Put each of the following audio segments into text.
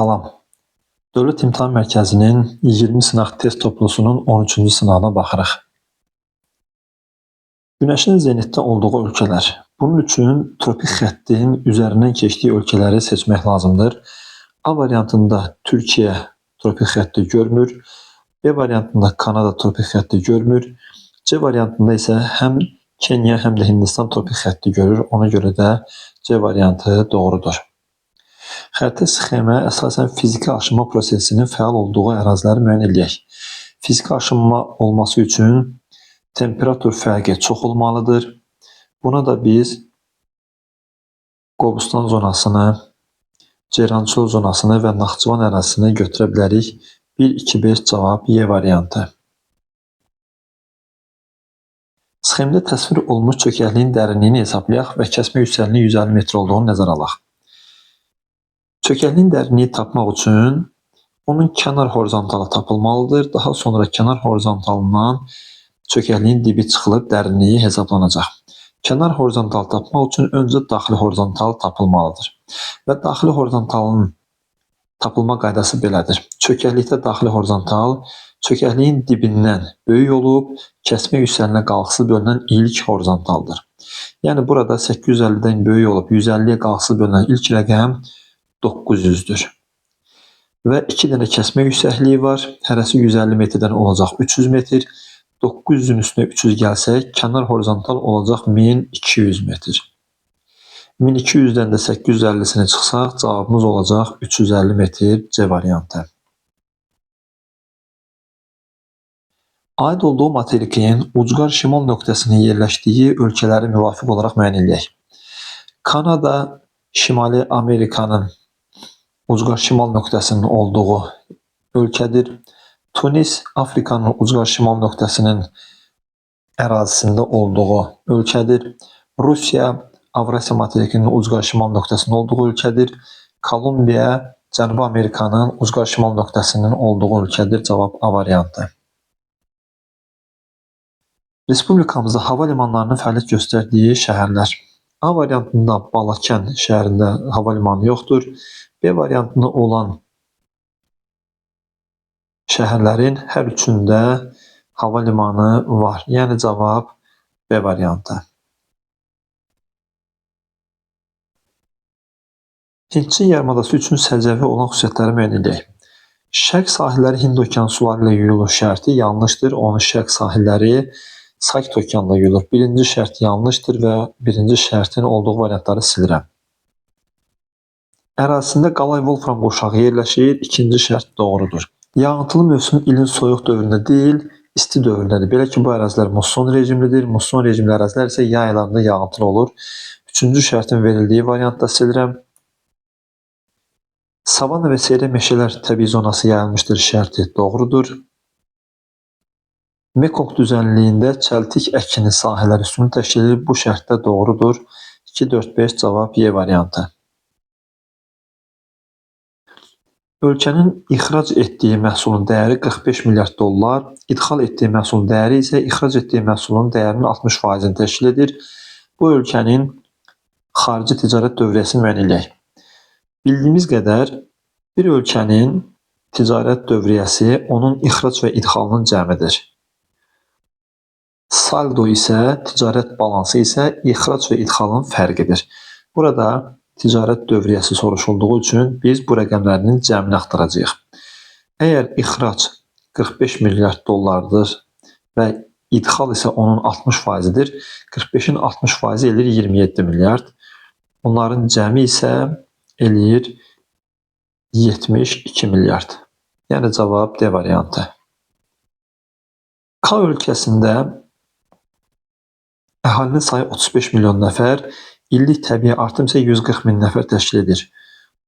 Salam. Dövlət İmtahan Mərkəzinin 20 sınaq test toplusunun 13-cü sınağına baxırıq. Günəşin zenitdə olduğu ölkələr. Bunun üçün tropik xəttin üzərindən keçdiyi ölkələri seçmək lazımdır. A variantında Türkiyə tropik xətti görmür. B variantında Kanada tropik xətti görmür. C variantında isə həm Kenya, həm də Hindistan tropik xətti görür. Ona görə də C variantı doğrudur. Xəritə sxemə əsasən fiziki aşınma prosesinin fəal olduğu əraziləri müəyyən edək. Fiziki aşınma olması üçün temperatur fərqi çox olmalıdır. Buna da biz Qobustan zonasını, Ceyrançıl zonasını və Naxçıvan ərazisini götürə bilərik. 1, 2, 5 cavab Y variantı. Sxemdə təsvir olunmuş çökəkliyin dərinliyini hesablayaq və kəsmə yüksəkliyi 150 metr olduğunu nəzərə alaq. Çökəkliyin dərinliyi tapmaq üçün onun kənar horizontalı tapılmalıdır. Daha sonra kənar horizontalından çökəkliyin dibi çıxılıb dərinliyi hesablanacaq. Kənar horizontal tapmaq üçün öncə daxili horizontal tapılmalıdır. Və daxili horizontalın tapılma qaydası belədir. Çökəklikdə daxili horizontal çökəkliyin dibindən böyük olub, kəsmə yüksəlinə qalxısı bölünən ilk horizontaldır. Yəni burada 850-dən böyük olub 150-yə qalxısı bölünən ilk rəqəm 900-dür. Və 2 dənə kəsmə yüksəkliyi var. Hərəsi 150 metrdən olacaq 300 metr. 900-ün üstünə 300 gəlsək, kənar horizontal olacaq 1200 metr. 1200-dən də 850-sini çıxsaq, cavabımız olacaq 350 metr C variantı. Aid olduğu materikin ucqar şimal nöqtəsinin yerləşdiyi ölkələri müvafiq olaraq müəyyən edək. Kanada, Şimali Amerikanın ucqar şimal nöqtəsinin olduğu ölkədir. Tunis, Afrikanın ucqar şimal nöqtəsinin ərazisində olduğu ölkədir. Rusiya, Avrasiya materikinin ucqar şimal nöqtəsinin olduğu ölkədir. Kolumbiya, Cənubi Amerikanın ucqar şimal nöqtəsinin olduğu ölkədir. Cavab A variantı. Respublikamızda hava limanlarının fəaliyyət göstərdiyi şəhərlər. A variantında Balakən şəhərində hava limanı yoxdur. B variantında olan şəhərlərin hər üçündə hava limanı var. Yəni cavab B variantı. Hindçin yarımadası üçün səciyyəvi olan xüsusiyyətləri müəyyən edək. Şərq sahilləri Hind okeanı suları ilə yuyulur şərti yanlışdır. Onun şərq sahilləri Sakit okeanla yuyulur. Birinci şərt yanlışdır və birinci şərtin olduğu variantları silirəm. Ərazisində qalay Wolfram qurşağı yerləşir. İkinci şərt doğrudur. Yağıntılı mövsüm ilin soyuq dövründə deyil, isti dövründədir. Belə ki, bu ərazilər musson rejimlidir. Musson rejimli ərazilər isə yay aylarında yağıntılı olur. Üçüncü şərtin verildiyi variantda silirəm. Savanna və seyrə meşələr təbii zonası yayılmışdır şərti doğrudur. Mekong düzənliyində çəltik əkini sahələri üstünü təşkil edir. Bu şərtdə doğrudur. 2, 4, 5 cavab Y variantı. Ölkənin ixrac etdiyi məhsulun dəyəri 45 milyard dollar, idxal etdiyi məhsulun dəyəri isə ixrac etdiyi məhsulun dəyərinin 60%-ni təşkil edir. Bu ölkənin xarici ticarət dövriyyəsini müəyyən edək. Bildiyimiz qədər bir ölkənin ticarət dövriyyəsi onun ixrac və idxalının cəmidir. Saldo isə, ticarət balansı isə ixrac və idxalın fərqidir. Burada ticarət dövriyyəsi soruşulduğu üçün biz bu rəqəmlərinin cəmini axtaracağıq. Əgər ixrac 45 milyard dollardır və idxal isə onun 60%-dir, 45-in 60%-i eləyir 27 milyard. Onların cəmi isə eləyir 72 milyard. Yəni cavab D variantı. K ölkəsində əhalinin sayı 35 milyon nəfər, illik təbii artım isə 140 min nəfər təşkil edir.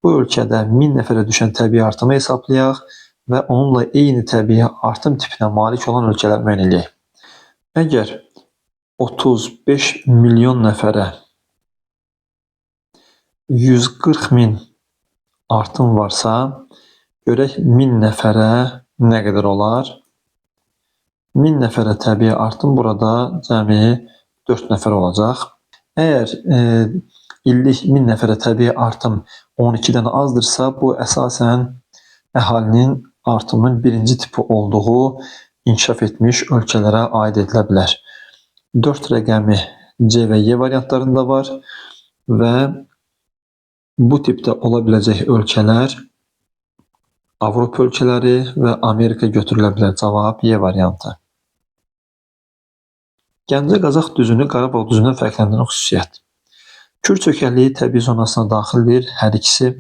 Bu ölkədə 1000 nəfərə düşən təbii artımı hesablayaq və onunla eyni təbii artım tipinə malik olan ölkələr müəyyən edək. Əgər 35 milyon nəfərə 140 min artım varsa, görək 1000 nəfərə nə qədər olar? 1000 nəfərə təbii artım burada cəmi 4 nəfər olacaq. Əgər illik 1000 nəfərə təbii artım 12-dən azdırsa, bu əsasən əhalinin artımının birinci tipi olduğu inkişaf etmiş ölkələrə aid edilə bilər. 4 rəqəmi C və Y variantlarında var və bu tipdə ola biləcək ölkələr Avropa ölkələri və Amerika götürülə bilər. Cavab Y variantı. Gəncə Qazax düzünü Qarabağ düzündən fərqləndirən xüsusiyyət. Kür çökəkliyi təbii zonasına daxildir. Hər ikisi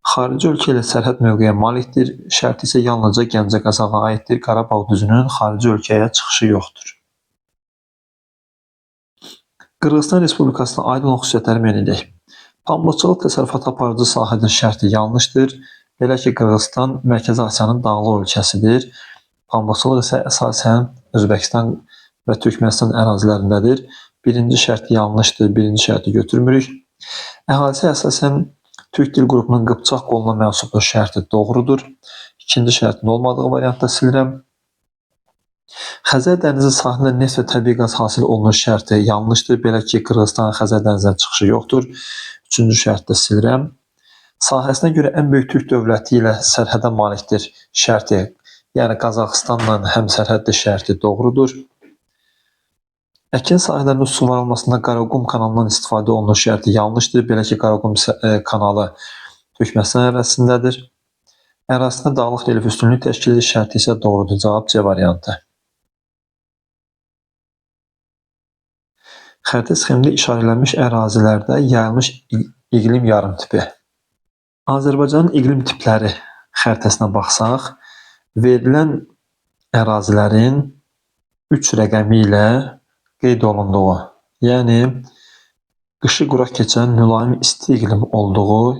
xarici ölkə ilə sərhəd mövqeyə malikdir. Şərti isə yalnızca Gəncə Qazaxa aiddir. Qarabağ düzünün xarici ölkəyə çıxışı yoxdur. Qırğızstan Respublikasına aid olan xüsusiyyətləri müəyyən edək. Pambıqçılıq təsərrüfatı aparıcı sahədir şərti yanlışdır. Belə ki, Qırğızstan Mərkəzi Asiyanın dağlıq ölkəsidir. Pambıqçılıq isə əsasən Özbəkistan və Türkmənistan ərazilərindədir. Birinci şərt yanlışdır, birinci şərti götürmürük. Əhalisi əsasən Türk dil qrupunun Qıpçaq qoluna mənsubdur şərti doğrudur. İkinci şərtin olmadığı variantda silirəm. Xəzər dənizi sahilində neft və təbii qaz hasil olunur şərti yanlışdır. Belə ki, Qırğızstanın Xəzər dənizinə çıxışı yoxdur. Üçüncü şərtdə silirəm. Sahəsinə görə ən böyük Türk dövləti ilə sərhədə malikdir şərti, yəni Qazaxıstanla həmsərhəddir şərti doğrudur. Əkin sahələrinin suvarılmasında Qaraqum kanalından istifadə olunur şərti yanlışdır. Belə ki, Qaraqum kanalı Türkmənistan ərazisindədir. Ərazisində dağlıq relyef üstünlüyü təşkil edir şərti isə doğrudur. Cavab C variantı. Xəritə sxemində işarələnmiş ərazilərdə yayılmış iqlim yarımtipi. Azərbaycanın iqlim tipləri xəritəsinə baxsaq, verilən ərazilərin 3 rəqəmi ilə qeyd olunduğu, yəni qışı quraq keçən mülayim isti iqlim olduğu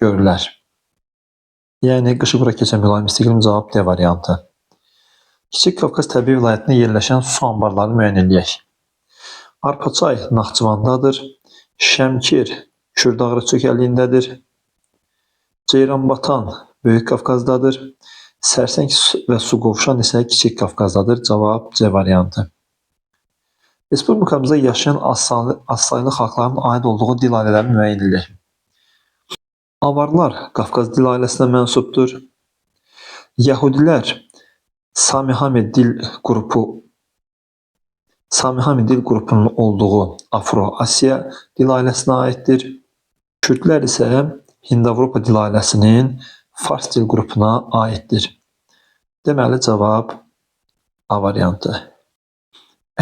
görülər. Yəni qışı quraq keçən mülayim isti iqlim cavab D variantı. Kiçik Qafqaz təbii vilayətində yerləşən su anbarlarını müəyyən edək. Arpaçay Naxçıvandadır, Şəmkir Kürdağrı çökəkliyindədir, Ceyranbatan Böyük Qafqazdadır, Sərsəng və Suqovuşan isə Kiçik Qafqazdadır. Cavab C variantı. Respublikamızda yaşayan azsaylı xalqların aid olduğu dil ailələrini müəyyən edək. Avarlar Qafqaz dil ailəsinə mənsubdur. Yəhudilər Samihami dil qrupunun olduğu Afro-Asiya dil ailəsinə aiddir. Kürdlər isə Hind-Avropa dil ailəsinin Fars dil qrupuna aiddir. Deməli, cavab A variantı.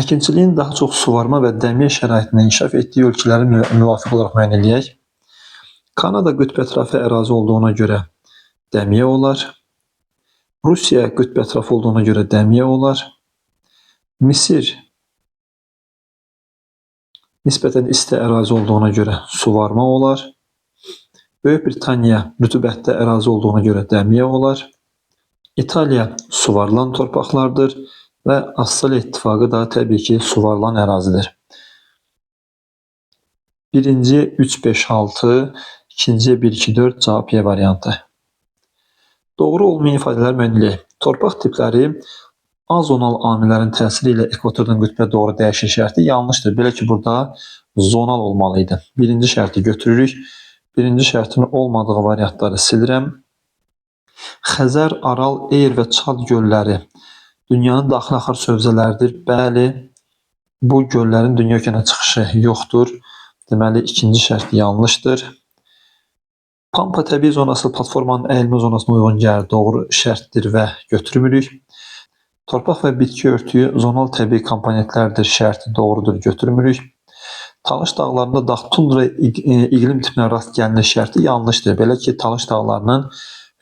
Əkinçiliyin daha çox suvarma və dəmiyə şəraitində inkişaf etdiyi ölkələri müvafiq olaraq müəyyən edək. Kanada qütb ətrafı ərazi olduğuna görə dəmiyə olar. Rusiya qütb ətrafı olduğuna görə dəmiyə olar. Misir nisbətən isti ərazi olduğuna görə suvarma olar. Böyük Britaniya rütubətli ərazi olduğuna görə dəmiyə olar. İtaliya suvarılan torpaqlardır və Avstraliya İttifaqı da təbii ki suvarılan ərazidir. Birinci 3-5-6, ikinci 1-2-4 cavab Y variantı. Doğru olmayan ifadələr müəyyən edək. Torpaq tipləri azonal amillərin təsiri ilə ekvatordan qütbə doğru dəyişir şərti yanlışdır. Belə ki, burada zonal olmalıydı. Birinci şərti götürürük. Birinci şərtin olmadığı variantları silirəm. Xəzər, Aral, Eyr və Çad gölləri dünyanın daxili axar sövzələridir. Bəli, bu göllərin dünya okeanına çıxışı yoxdur. Deməli, ikinci şərt yanlışdır. Pampa təbii zonası platformanın əyilmə zonasına uyğun gəlir. Doğru şərtdir və götürmürük. Torpaq və bitki örtüyü zonal təbii komponentlərdir. Şərti doğrudur, götürmürük. Talış dağlarında dağ tundra iqlim tipinə rast gəlinir şərti yanlışdır. Belə ki, Talış dağlarının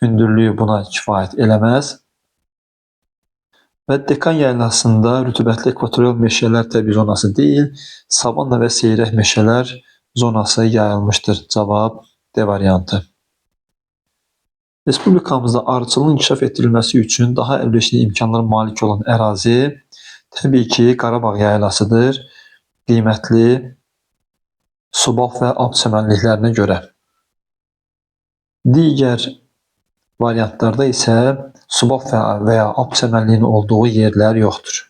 hündürlüyü buna kifayət eləməz. Və Dekan yaylasında rütubətli ekvatorial meşələr təbii zonası deyil, savanna və seyrək meşələr zonası yayılmışdır. Cavab D variantı. Respublikamızda arıçılığın inkişaf etdirilməsi üçün daha əlverişli imkanlara malik olan ərazi təbii ki Qarabağ yaylasıdır. Qiymətli Subalq və Alp çəmənliklərinə görə. Digər variantlarda isə Subalq və ya Alp çəmənliyinin olduğu yerlər yoxdur.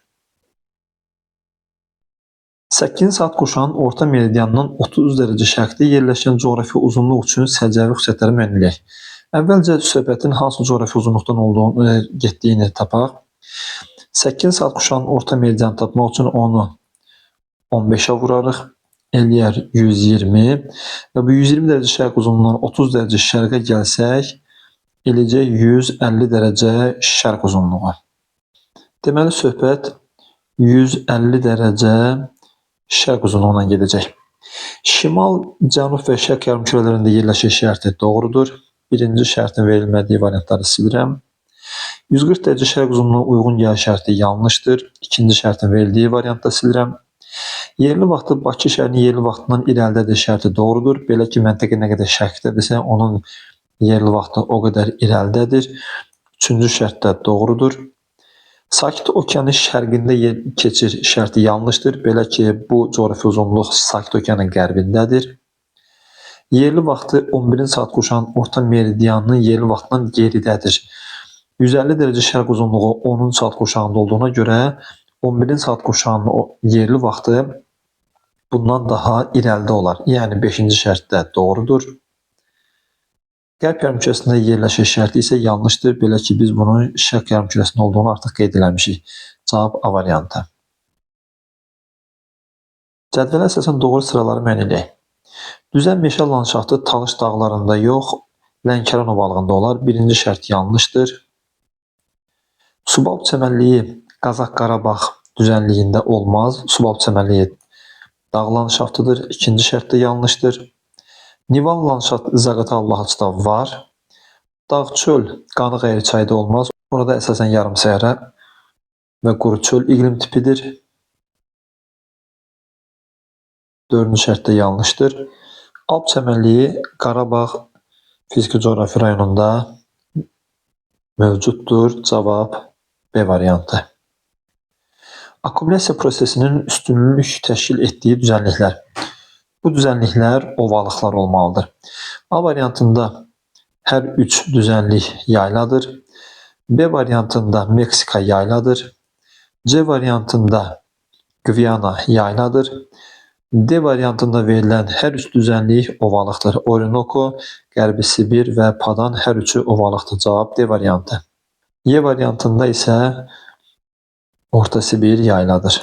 8 saat quşağının orta meridianından 30 dərəcə şərqdə yerləşən coğrafi uzunluq üçün səciyyəvi xüsusiyyətləri müəyyən edək. Əvvəlcə söhbətin hansı coğrafi uzunluqdan getdiyini tapaq. 8 saat quşağının orta meridianı tapmaq üçün onu 15-ə vurarıq. Eləyər 120 və bu 120 dərəcə şərq uzunluğundan 30 dərəcə şərqə gəlsək, eləcək 150 dərəcə şərq uzunluğu. Deməli, söhbət 150 dərəcə şərq uzunluğuna gedəcək. Şimal, cənub və şərq yarımkürələrində yerləşir şərti doğrudur. Birinci şərtin verilmədiyi variantları silirəm. 140 dərəcə şərq uzunluğuna uyğun gəl şərti yanlışdır. İkinci şərtin verildiyi variantda silirəm. Yerli vaxtı Bakı şəhərinin yerli vaxtından irəlidədir şərti doğrudur. Belə ki, məntəqə nə qədər şərqdədirsə, onun yerli vaxtı o qədər irəlidədir. Üçüncü şərt də doğrudur. Sakit Okeanın şərqində keçir şərti yanlışdır. Belə ki, bu coğrafi uzunluq Sakit Okeanın qərbindədir. Yerli vaxtı 11 saat quşağının orta meridianının yerli vaxtından geridədir. 150 dərəcə şərq uzunluğu 10 saat quşağında olduğuna görə 11 saat quşağının yerli vaxtı bundan daha irəlidə olar. Yəni 5-ci şərt də doğrudur. Qərb yarımkürəsində yerləşir şərti isə yanlışdır. Belə ki, biz bunun şərq yarımkürəsində olduğunu artıq qeyd eləmişik. Cavab A variantı. Cədvələ əsasən doğru sıraları müəyyən edək. Düzən meşə landşaftı Talış dağlarında yox, Lənkəran ovalığında olar. Birinci şərt yanlışdır. Subalp çəmənliyi Qazax Qarabağ düzənliyində olmaz. Subalp çəmənliyi dağ landşaftıdır. İkinci şərt də yanlışdır. Nival landşaft Zaqatala Lahaçda var. Dağ çöl Qanıq Əyri çayda olmaz. Orada əsasən yarım səhra və quru çöl iqlim tipidir. Dördüncü şərt də yanlışdır. Alp çəmənliyi Qarabağ fiziki coğrafi rayonunda mövcuddur. Cavab B variantı. Akkumulyasiya prosesinin üstünlük təşkil etdiyi düzənliklər. Bu düzənliklər ovalıqlar olmalıdır. A variantında hər üç düzənlik yayladır. B variantında Meksika yayladır. C variantında Gviyana yayladır. D variantında verilən hər üç düzənlik ovalıqdır. Orinoco, Qərbi Sibir və Padan hər üçü ovalıqdır. Cavab D variantı. Y variantında isə Orta Sibir yayladır.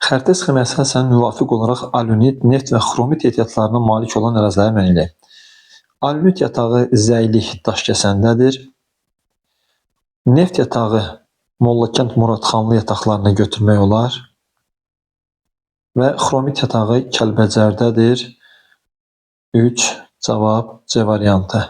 Xəritə sxeminə əsasən müvafiq olaraq alunit, neft və xromit ehtiyatlarına malik olan əraziləri müəyyən edək. Alunit yatağı Zəylik Daşkəsəndədir. Neft yatağı Mollakənd Muradxanlı yataqlarına götürmək olar. Və xromit yatağı Kəlbəcərdədir. 3. Cavab C variantı.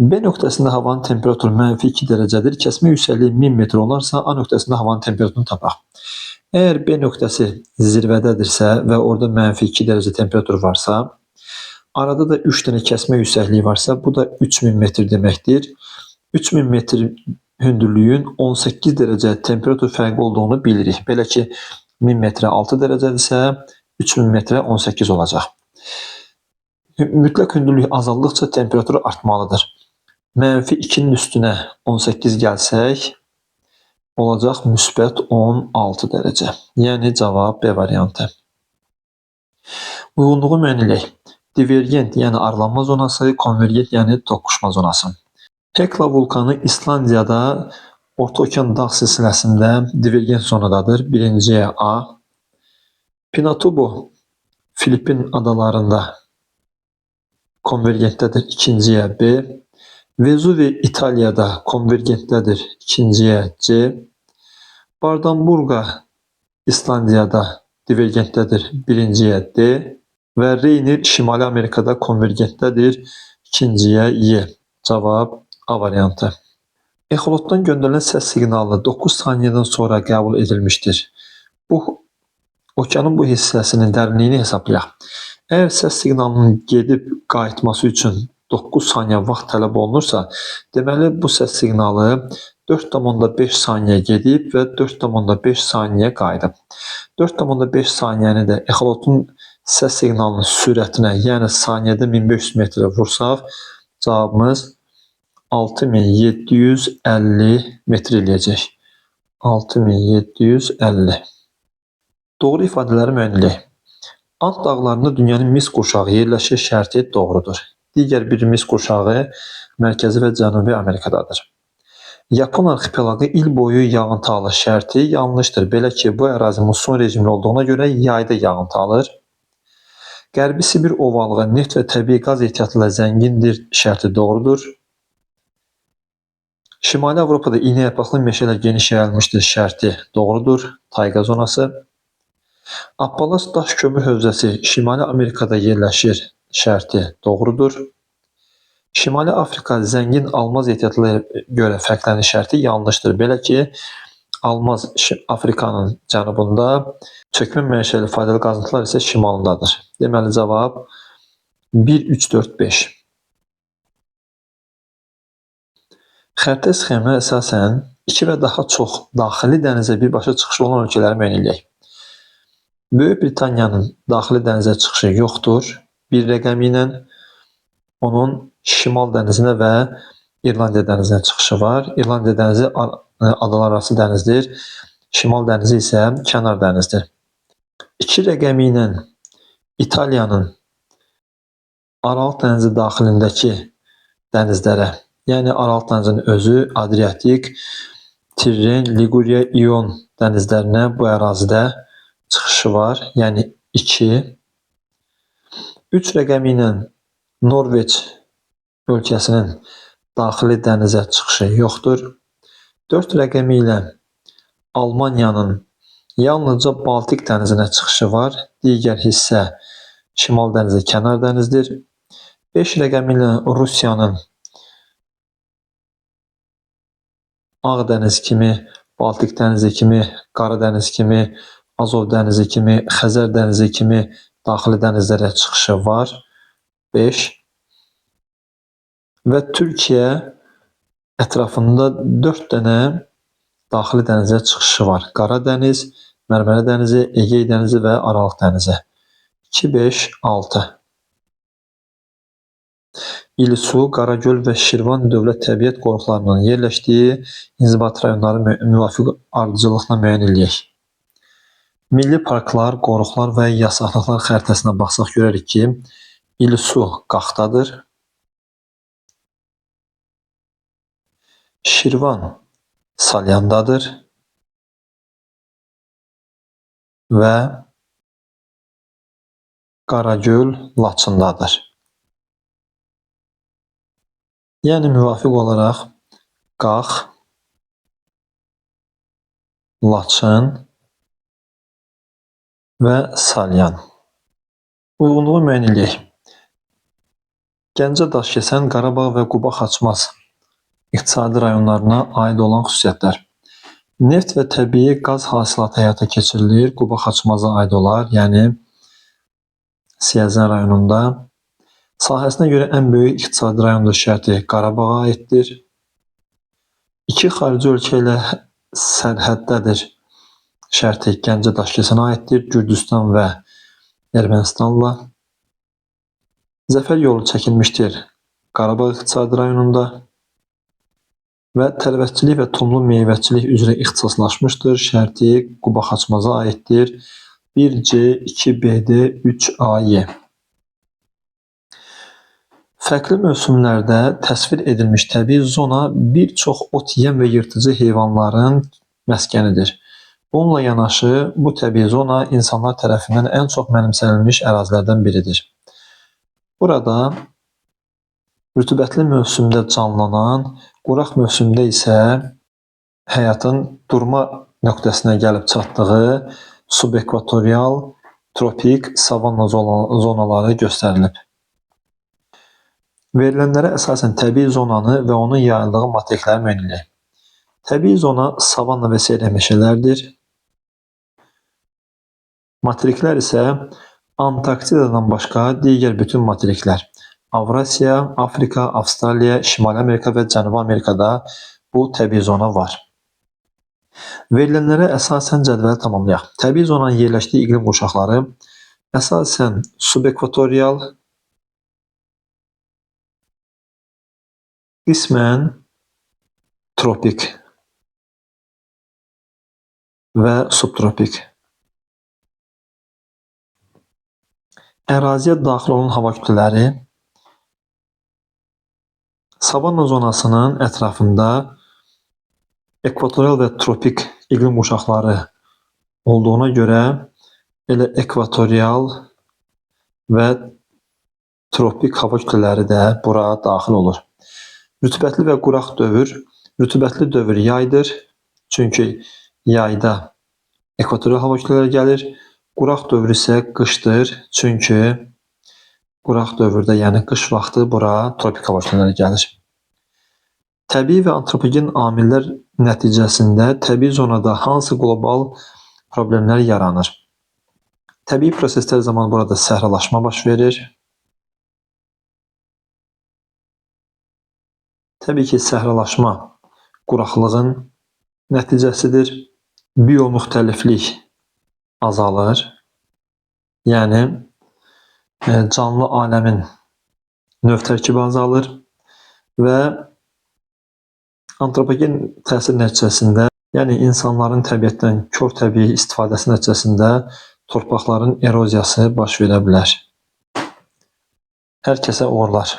B nöqtəsində havanın temperaturu -2 dərəcədir. Kəsmə yüksəkliyi 1000 metr olarsa, A nöqtəsində havanın temperaturunu tapaq. Əgər B nöqtəsi zirvədədirsə və orada -2 dərəcə temperatur varsa, arada da 3 dənə kəsmə yüksəkliyi varsa, bu da 3000 metr deməkdir. 3000 metr hündürlüyün 18 dərəcə temperatur fərqi olduğunu bilirik. Belə ki, 1000 metrə 6 dərəcədirsə, 3000 metrə 18 olacaq. Mütləq hündürlük azaldıqca temperatur artmalıdır. -2-nin üstünə 18 gəlsək, olacaq müsbət 16 dərəcə. Yəni cavab B variantı. Uyğunluğu müəyyən edək. Divergent, yəni aralanma zonası, konvergent, yəni toqquşma zonası. Hekla vulkanı İslandiyada Orta Okean dağ silsiləsində divergent zonadadır. Birinciyə A. Pinatubo Filippin adalarında konvergentdədir. İkinciyə B. Vezuvi İtaliyada konvergentdədir. İkinciyə C. Bardamburqa İslandiyada divergentdədir. Birinciyə D. Və Reynir Şimali Amerikada konvergentdədir. İkinciyə Y. Cavab A variantı. Exolotdan göndərilən səs siqnalı 9 saniyədən sonra qəbul edilmişdir. Okeanın bu hissəsinin dərinliyini hesablayaq. Əgər səs siqnalının gedib qayıtması üçün 9 saniyə vaxt tələb olunursa, deməli bu səs siqnalı 4,5 saniyə gedib və 4,5 saniyə qayıdıb. 4,5 saniyəni də exolotun səs siqnalının sürətinə, yəni saniyədə 1500 metrə vursaq, cavabımız 6750 metr eləyəcək. 6750. Doğru ifadələri müəyyənləyək. Ant dağlarında dünyanın mis qurşağı yerləşir şərti doğrudur. Digər bir mis qurşağı Mərkəzi və Cənubi Amerikadadır. Yapon arxipelaqı il boyu yağıntı alır şərti yanlışdır. Belə ki, bu ərazi muson rejimli olduğuna görə yayda yağıntı alır. Qərbi Sibir ovalığı neft və təbii qaz ehtiyatı ilə zəngindir şərti doğrudur. Şimali Avropada iynəyapaqlı meşələr geniş yayılmışdır şərti doğrudur. Tayqa zonası. Appalas daş kömür hövzəsi Şimali Amerikada yerləşir şərti doğrudur. Şimali Afrika zəngin almaz ehtiyatına görə fərqlənir şərti yanlışdır. Belə ki, almaz Afrikanın cənubunda, çökmə mənşəli faydalı qazıntılar isə şimalındadır. Deməli cavab 1, 3, 4, 5. Xəritə sxemə əsasən 2 və daha çox daxili dənizə birbaşa çıxışı olan ölkələri müəyyən edək. Böyük Britaniyanın daxili dənizə çıxışı yoxdur. Bir rəqəmi ilə onun Şimal dənizinə və İrlandiya dənizinə çıxışı var. İrlandiya dənizi adalararası dənizdir. Şimal dənizi isə kənar dənizdir. 2 rəqəmi ilə İtaliyanın Aralıq dənizi daxilindəki dənizlərə, yəni Aralıq dənizinin özü, Adriatik, Tirren, Liguriya, İon dənizlərinə bu ərazidə çıxışı var, yəni 2. 3 rəqəmi ilə Norveç ölkəsinin daxili dənizə çıxışı yoxdur. 4 rəqəmi ilə Almaniyanın yalnızca Baltik dənizinə çıxışı var, digər hissə Şimal dənizi kənar dənizdir. 5 rəqəmi ilə Rusiyanın Ağdəniz kimi, Baltik dənizi kimi, Qara dəniz kimi, Azov dənizi kimi, Xəzər dənizi kimi daxili dənizlərə çıxışı var. 5. Və Türkiyə ətrafında 4 dənə daxili dənizə çıxışı var. Qara dəniz, Mərmərə dənizi, Egey dənizi və Aralıq dənizi. 2, 5, 6. İlsu, Qaragöl və Şirvan dövlət təbiət qoruqlarının yerləşdiyi inzibati rayonları müvafiq ardıcıllıqla müəyyən edək. Milli parklar, qoruqlar və yasaqlıqlar xəritəsinə baxsaq görərik ki, İlsu Qaxdadır. Şirvan Salyandadır. Və Qaragöl Laçındadır. Yəni müvafiq olaraq Qax, Laçın və Salyan. Uyğunluğu müəyyən edək. Gəncə, Daşkəsən, Qarabağ və Quba Xaçmaz iqtisadi rayonlarına aid olan xüsusiyyətlər. Neft və təbii qaz hasilatı həyata keçirilir. Quba Xaçmaza aid olar, yəni Siyəzən rayonunda. Sahəsinə görə ən böyük iqtisadi rayondur şərti Qarabağa aiddir. 2 xarici ölkə ilə sərhəddədir şərti Gəncə, Daşkəsənə aiddir. Gürcüstan və Ermənistanla. Zəfər yolu çəkilmişdir Qarabağ iqtisadi rayonunda. Və tərəvəzçilik və tumlu meyvəçilik üzrə ixtisaslaşmışdır şərti Quba Xaçmaza aiddir. 1C, 2BD, 3AY. Fərqli mövsümlərdə təsvir edilmiş təbii zona bir çox ot yeyən və yırtıcı heyvanların məskənidir. Bununla yanaşı, bu təbii zona insanlar tərəfindən ən çox mənimsənilmiş ərazilərdən biridir. Burada rütubətli mövsümdə canlanan, quraq mövsümdə isə həyatın durma nöqtəsinə gəlib çatdığı subekvatorial, tropik, savanna zonaları göstərilib. Verilənlərə əsasən təbii zonanı və onun yayıldığı materikləri müəyyən edək. Təbii zona savanna və seyrək meşələrdir. Materiklər isə Antarktidadan başqa digər bütün materiklər. Avrasiya, Afrika, Avstraliya, Şimali Amerika və Cənubi Amerikada bu təbii zona var. Verilənlərə əsasən cədvəli tamamlayaq. Təbii zonanın yerləşdiyi iqlim qurşaqları əsasən subekvatorial, qismən tropik və subtropik. Əraziyə daxil olan hava kütlələri savanna zonasının ətrafında ekvatorial və tropik iqlim qurşaqları olduğuna görə elə ekvatorial və tropik hava kütlələri də bura daxil olur. Rütubətli və quraq dövr. Rütubətli dövr yaydır. Çünki yayda ekvatorial hava kütlələri gəlir. Quraq dövr isə qışdır. Çünki quraq dövrdə, yəni qış vaxtı bura tropik hava kütlələri gəlir. Təbii və antropogen amillər nəticəsində təbii zonada hansı qlobal problemlər yaranır? Təbii proseslər zamanı burada səhralaşma baş verir. Təbii ki, səhralaşma quraqlığın nəticəsidir. Biomüxtəliflik azalır. Yəni, canlı aləmin növ tərkibi azalır və antropogen təsir nəticəsində, yəni insanların təbiətdən kör təbii istifadəsi nəticəsində torpaqların eroziyası baş verə bilər. Hər kəsə uğurlar.